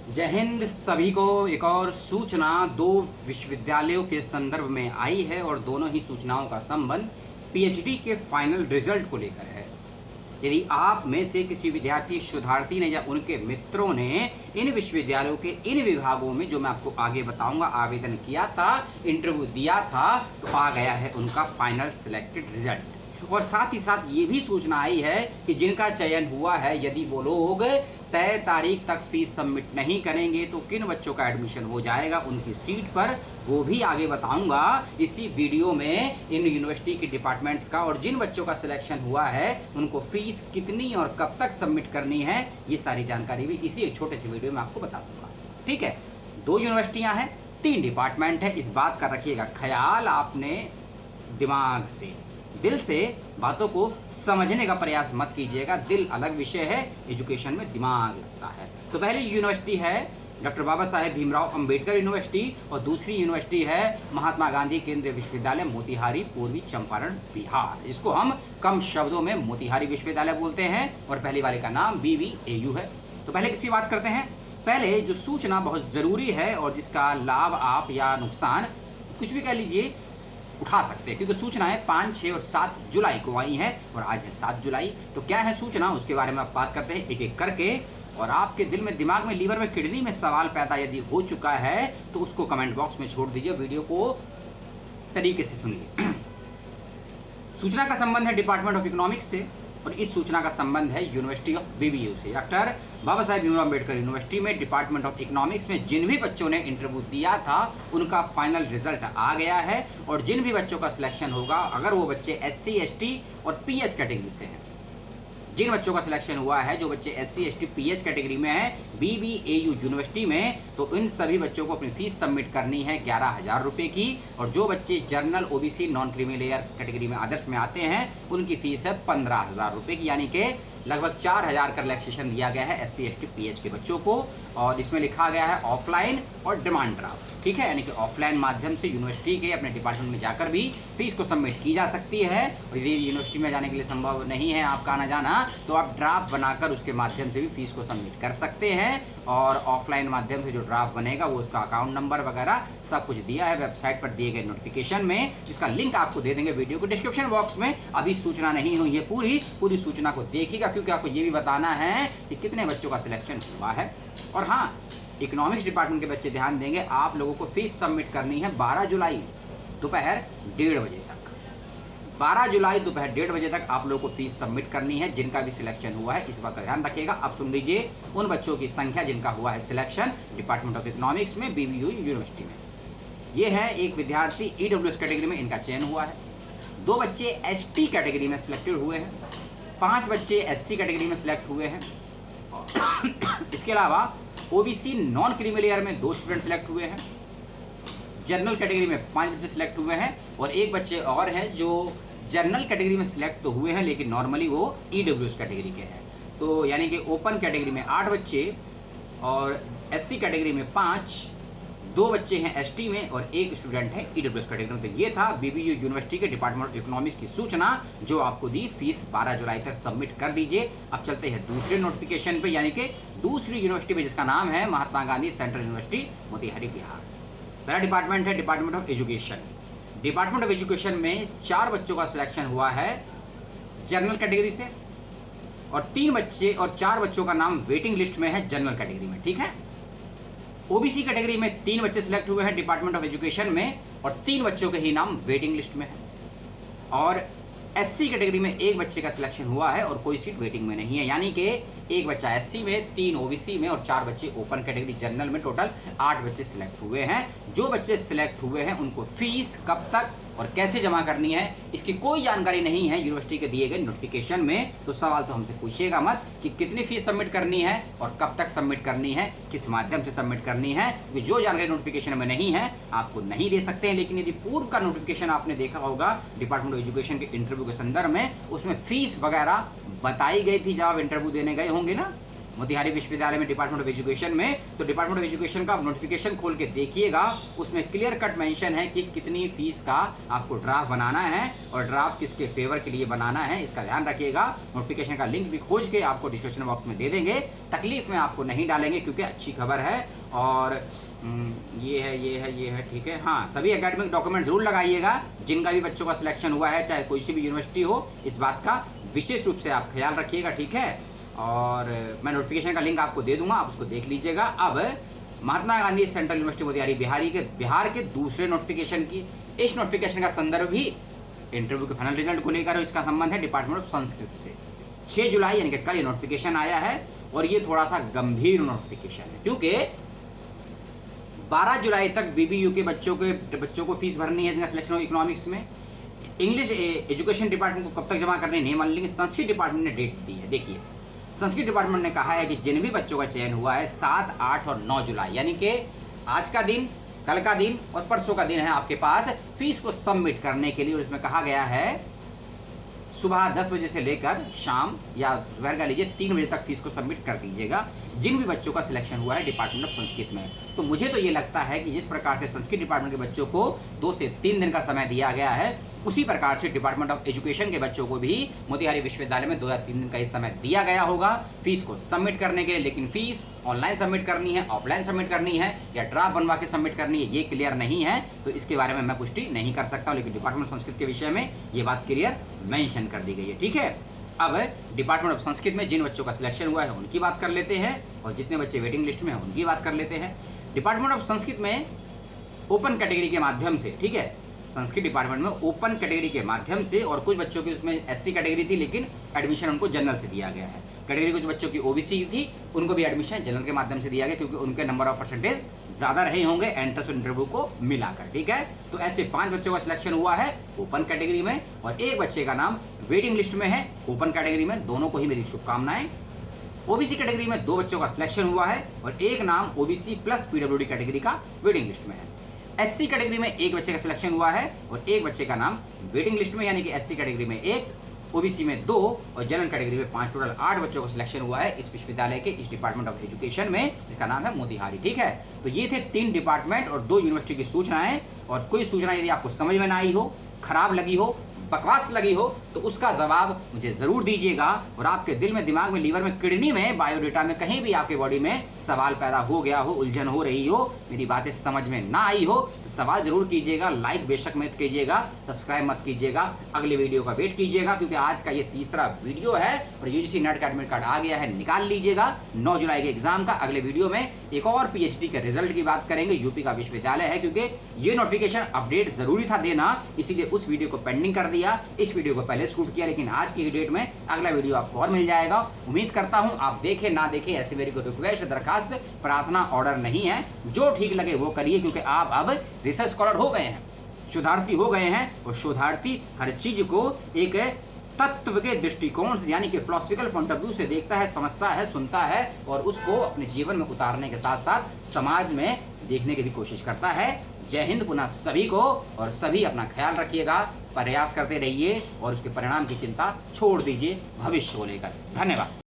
जय हिंद। सभी को एक और सूचना दो विश्वविद्यालयों के संदर्भ में आई है और दोनों ही सूचनाओं का संबंध पीएचडी के फाइनल रिजल्ट को लेकर है। यदि आप में से किसी विद्यार्थी शोधार्थी ने या उनके मित्रों ने इन विश्वविद्यालयों के इन विभागों में जो मैं आपको आगे बताऊंगा आवेदन किया था, इंटरव्यू दिया था, तो आ गया है उनका फाइनल सिलेक्टेड रिजल्ट। और साथ ही साथ ये भी सूचना आई है कि जिनका चयन हुआ है, यदि वो लोग तय तारीख तक फीस सबमिट नहीं करेंगे तो किन बच्चों का एडमिशन हो जाएगा उनकी सीट पर, वो भी आगे बताऊंगा इसी वीडियो में। इन यूनिवर्सिटी के डिपार्टमेंट्स का और जिन बच्चों का सिलेक्शन हुआ है उनको फीस कितनी और कब तक सबमिट करनी है, ये सारी जानकारी भी इसी एक छोटे से वीडियो में आपको बता दूंगा। ठीक है, 2 यूनिवर्सिटियां हैं, 3 डिपार्टमेंट है, इस बात का रखिएगा ख्याल। आपने दिमाग से, दिल से बातों को समझने का प्रयास मत कीजिएगा। दिल अलग विषय है, एजुकेशन में दिमाग लगता है। तो पहली यूनिवर्सिटी है डॉक्टर बाबा साहेब भीमराव अंबेडकर यूनिवर्सिटी और दूसरी यूनिवर्सिटी है महात्मा गांधी केंद्रीय विश्वविद्यालय मोतिहारी, पूर्वी चंपारण, बिहार, जिसको हम कम शब्दों में मोतिहारी विश्वविद्यालय बोलते हैं। और पहली वाले का नाम BVAU है। तो पहले किसी बात करते हैं। पहले जो सूचना बहुत ज़रूरी है और जिसका लाभ आप या नुकसान कुछ भी कह लीजिए उठा सकते हैं, क्योंकि सूचनाएं 5, 6 और 7 जुलाई को आई हैं और आज है 7 जुलाई। तो क्या है सूचना, उसके बारे में आप बात करते हैं एक एक करके। और आपके दिल में, दिमाग में, लीवर में, किडनी में सवाल पैदा यदि हो चुका है तो उसको कमेंट बॉक्स में छोड़ दीजिए, वीडियो को तरीके से सुनिए। सूचना का संबंध है डिपार्टमेंट ऑफ इकोनॉमिक्स से और इस सूचना का संबंध है यूनिवर्सिटी ऑफ BVAU से। डॉक्टर बाबा साहेब भीमराव अम्बेडकर यूनिवर्सिटी में डिपार्टमेंट ऑफ इकोनॉमिक्स में जिन भी बच्चों ने इंटरव्यू दिया था उनका फाइनल रिजल्ट आ गया है। और जिन भी बच्चों का सिलेक्शन होगा, अगर वो बच्चे SC, ST और PH कैटेगरी से हैं, जिन बच्चों का सिलेक्शन हुआ है, जो बच्चे SC, ST, PH कैटेगरी में हैं BVAU यूनिवर्सिटी में, तो इन सभी बच्चों को अपनी फीस सबमिट करनी है 11,000 रुपये की। और जो बच्चे journal, OBC, non creamy layer category में, आदर्श में आते हैं, उनकी फीस है 15,000 रुपये की, यानी कि लगभग 4,000 का रिलैक्सेशन दिया गया है SC, ST, PH के बच्चों को। और इसमें लिखा गया है ऑफलाइन और डिमांड ड्राफ्ट। ठीक है, यानी कि ऑफलाइन माध्यम से यूनिवर्सिटी के अपने डिपार्टमेंट में जाकर भी फीस को सबमिट की जा सकती है। और यदि यूनिवर्सिटी में जाने के लिए संभव नहीं है आपका आना जाना, तो आप ड्राफ्ट बनाकर उसके माध्यम से भी फीस को सबमिट कर सकते हैं। और ऑफलाइन माध्यम से जो ड्राफ्ट बनेगा वो उसका अकाउंट नंबर वगैरह सब कुछ दिया है वेबसाइट पर दिए गए नोटिफिकेशन में, जिसका लिंक आपको दे देंगे वीडियो को डिस्क्रिप्शन बॉक्स में। अभी सूचना नहीं हुई है, पूरी सूचना को देखिएगा, क्योंकि आपको ये भी बताना है कि कितने बच्चों का सिलेक्शन हुआ है। और हाँ, इकोनॉमिक्स डिपार्टमेंट के बच्चे ध्यान देंगे, आप लोगों को फीस सबमिट करनी है 12 जुलाई दोपहर 1:30 बजे तक। 12 जुलाई दोपहर 1:30 बजे तक आप लोगों को फीस सबमिट करनी है, जिनका भी सिलेक्शन हुआ है। इस बात का ध्यान रखिएगा। अब सुन लीजिए उन बच्चों की संख्या जिनका हुआ है सिलेक्शन डिपार्टमेंट ऑफ इकोनॉमिक्स में BVAU यूनिवर्सिटी में। ये है एक विद्यार्थी EWS कैटेगरी में, इनका चयन हुआ है। 2 बच्चे ST कैटेगरी में सिलेक्टेड हुए हैं, 5 बच्चे SC कैटेगरी में सिलेक्ट हुए हैं। इसके अलावा OBC नॉन क्रीमी लेयर में 2 स्टूडेंट सिलेक्ट हुए हैं, जनरल कैटेगरी में 5 बच्चे सिलेक्ट हुए हैं और एक बच्चे और हैं जो जनरल कैटेगरी में सिलेक्ट तो हुए हैं लेकिन नॉर्मली वो EWS कैटेगरी के हैं। तो यानी कि ओपन कैटेगरी में 8 बच्चे और SC कैटेगरी में 5, 2 बच्चे हैं ST में और 1 स्टूडेंट है EWS कैटेगरी में। तो ये था BVAU यूनिवर्सिटी के डिपार्टमेंट ऑफ इकोनॉमिक्स की सूचना जो आपको दी। फीस 12 जुलाई तक सबमिट कर दीजिए। अब चलते हैं दूसरे नोटिफिकेशन पे, यानी कि दूसरी यूनिवर्सिटी पे, जिसका नाम है महात्मा गांधी सेंट्रल यूनिवर्सिटी मोतिहारी, बिहार। पहला डिपार्टमेंट है department of education. Department of education में 4 बच्चों का सिलेक्शन हुआ है जनरल कैटेगरी से और 3 बच्चे और 4 बच्चों का नाम वेटिंग लिस्ट में है जनरल कैटेगरी में। ठीक है, OBC कैटेगरी में 3 बच्चे सिलेक्ट हुए हैं डिपार्टमेंट ऑफ एजुकेशन में और 3 बच्चों के ही नाम वेटिंग लिस्ट में है। और SC कैटेगरी में 1 बच्चे का सिलेक्शन हुआ है और कोई सीट वेटिंग में नहीं है, यानी कि 1 बच्चा SC में, 3 OBC में और 4 बच्चे ओपन कैटेगरी जनरल में, टोटल 8 बच्चे सिलेक्ट हुए हैं। जो बच्चे सिलेक्ट हुए हैं उनको फीस कब तक और कैसे जमा करनी है इसकी कोई जानकारी नहीं है यूनिवर्सिटी के दिए गए नोटिफिकेशन में। तो सवाल तो हमसे पूछिएगा मत कि कितनी फीस सबमिट करनी है और कब तक सबमिट करनी है, किस माध्यम से सबमिट करनी है, क्योंकि जो जानकारी नोटिफिकेशन में नहीं है आपको नहीं दे सकते हैं। लेकिन यदि पूर्व का नोटिफिकेशन आपने देखा होगा डिपार्टमेंट ऑफ एजुकेशन के इंटरव्यू के संदर्भ में, उसमें फीस वगैरह बताई गई थी जब आप इंटरव्यू देने गए होंगे ना, मोतिहारी विश्वविद्यालय में डिपार्टमेंट ऑफ एजुकेशन में, तो डिपार्टमेंट ऑफ एजुकेशन का नोटिफिकेशन खोल के देखिएगा, उसमें क्लियर कट मेंशन है कि कितनी फीस का आपको ड्राफ्ट बनाना है और ड्राफ्ट किसके फेवर के लिए बनाना है, इसका ध्यान रखिएगा। नोटिफिकेशन का लिंक भी खोज के आपको डिस्क्रिप्शन बॉक्स में दे देंगे, तकलीफ में आपको नहीं डालेंगे क्योंकि अच्छी खबर है। और ये है, ठीक है। हाँ, सभी एकेडमिक डॉक्यूमेंट जरूर लगाइएगा, जिनका भी बच्चों का सिलेक्शन हुआ है, चाहे कोई सी भी यूनिवर्सिटी हो, इस बात का विशेष रूप से आप ख्याल रखिएगा, ठीक है। और मैं नोटिफिकेशन का लिंक आपको दे दूंगा, आप उसको देख लीजिएगा। अब महात्मा गांधी सेंट्रल यूनिवर्सिटी मोतिहारी बिहार के दूसरे नोटिफिकेशन की, इस नोटिफिकेशन का संदर्भ भी इंटरव्यू के फाइनल रिजल्ट को लेकर, इसका संबंध है डिपार्टमेंट ऑफ संस्कृत से। 6 जुलाई यानी कि कल ये नोटिफिकेशन आया है और ये थोड़ा सा गंभीर नोटिफिकेशन है क्योंकि 12 जुलाई तक बीबीयू के बच्चों को फीस भरनी है जिनका सिलेक्शन हो इकोनॉमिक्स में। इंग्लिश एजुकेशन डिपार्टमेंट को कब तक जमा करने नहीं मान, लेकिन संस्कृत डिपार्टमेंट ने डेट दी है। देखिए, संस्कृत डिपार्टमेंट ने कहा है कि जिन भी बच्चों का चयन हुआ है 7, 8 और 9 जुलाई, यानी कि आज का दिन, कल का दिन और परसों का दिन है आपके पास फीस को सबमिट करने के लिए। और इसमें कहा गया है सुबह 10 बजे से लेकर शाम या दोपहर का लीजिए 3 बजे तक फीस को सबमिट कर दीजिएगा जिन भी बच्चों का सिलेक्शन हुआ है डिपार्टमेंट ऑफ संस्कृत में। तो मुझे तो ये लगता है कि जिस प्रकार से संस्कृत डिपार्टमेंट के बच्चों को 2 से 3 दिन का समय दिया गया है, उसी प्रकार से डिपार्टमेंट ऑफ एजुकेशन के बच्चों को भी मोतिहारी विश्वविद्यालय में 2 या 3 दिन का ही समय दिया गया होगा फीस को सबमिट करने के लिए। लेकिन फीस ऑनलाइन सबमिट करनी है, ऑफलाइन सबमिट करनी है या ड्राफ्ट बनवा के सबमिट करनी है, ये क्लियर नहीं है, तो इसके बारे में मैं पुष्टि नहीं कर सकता। लेकिन डिपार्टमेंट ऑफ संस्कृत के विषय में ये बात क्लियर मेंशन कर दी गई है, ठीक है। अब डिपार्टमेंट ऑफ संस्कृत में जिन बच्चों का सिलेक्शन हुआ है उनकी बात कर लेते हैं और जितने बच्चे वेटिंग लिस्ट में हैं उनकी बात कर लेते हैं। डिपार्टमेंट ऑफ संस्कृत में ओपन कैटेगरी के माध्यम से, ठीक है, संस्कृत डिपार्टमेंट में ओपन कैटेगरी के माध्यम से, और कुछ बच्चों की उसमें एससी कैटेगरी थी लेकिन एडमिशन उनको जनरल से दिया गया है। कैटेगरी कुछ बच्चों की ओबीसी थी, उनको भी एडमिशन जनरल के माध्यम से दिया गया क्योंकि उनके नंबर ऑफ परसेंटेज ज़्यादा रहे होंगे एंट्रेंस और इंटरव्यू को मिलाकर, ठीक है। तो ऐसे 5 बच्चों का सिलेक्शन हुआ है ओपन कैटेगरी में और 1 बच्चे का नाम वेटिंग लिस्ट में है ओपन कैटेगरी में। दोनों को ही मेरी शुभकामनाएं। ओबीसी कैटेगरी में 2 बच्चों का सिलेक्शन हुआ है और 1 नाम ओबीसी प्लस पीडब्ल्यूडी कैटेगरी का वेटिंग लिस्ट में है। एससी कैटेगरी में 1 बच्चे का सिलेक्शन हुआ है और 1 बच्चे का नाम वेटिंग लिस्ट में, यानी कि एससी कैटेगरी में 1, ओबीसी में 2 और जनरल कैटेगरी में 5, टोटल 8 बच्चों का सिलेक्शन हुआ है इस विश्वविद्यालय के इस डिपार्टमेंट ऑफ एजुकेशन में, जिसका नाम है मोतिहारी, ठीक है। तो ये थे 3 डिपार्टमेंट और 2 यूनिवर्सिटी की सूचनाएं। और कोई सूचना यदि आपको समझ में ना आई हो, खराब लगी हो, बकवास लगी हो, तो उसका जवाब मुझे जरूर दीजिएगा। और आपके दिल में, दिमाग में, लीवर में, किडनी में, बायोडेटा में, कहीं भी आपके बॉडी में सवाल पैदा हो गया हो, उलझन हो रही हो, मेरी बातें समझ में ना आई हो, तो सवाल जरूर कीजिएगा। लाइक बेशक मत कीजिएगा, सब्सक्राइब मत कीजिएगा, अगले वीडियो का वेट कीजिएगा क्योंकि आज का ये तीसरा वीडियो है और यूजीसी नेट का एडमिट कार्ड आ गया है, निकाल लीजिएगा 9 जुलाई के एग्जाम का। अगले वीडियो में एक और पीएचडी के रिजल्ट की बात करेंगे, यूपी का विश्वविद्यालय है क्योंकि ये नोटिफिकेशन अपडेट जरूरी था देना, इसीलिए उस वीडियो को पेंडिंग कर दिया, इस वीडियो को पहले शूट किया, लेकिन आज की डेट में अगला वीडियो आपको और मिल जाएगा। उम्मीद करता हूं आप देखें ना देखें, ऐसी मेरी को रिक्वेस्ट, दरखास्त, प्रार्थना, ऑर्डर नहीं है। जो ठीक लगे वो करिए क्योंकि आप अब रिसर्च स्कॉलर हो गए हैं, शोधार्थी हो गए हैं और शोधार्थी हर चीज को एक तत्व के दृष्टिकोण से, यानी कि फिलोसफिकल पॉइंट ऑफ व्यू से देखता है, समझता है, सुनता है और उसको अपने जीवन में उतारने के साथ साथ समाज में देखने की भी कोशिश करता है। जय हिंद पुनः सभी को, और सभी अपना ख्याल रखिएगा, प्रयास करते रहिए और उसके परिणाम की चिंता छोड़ दीजिए भविष्य को लेकर। धन्यवाद।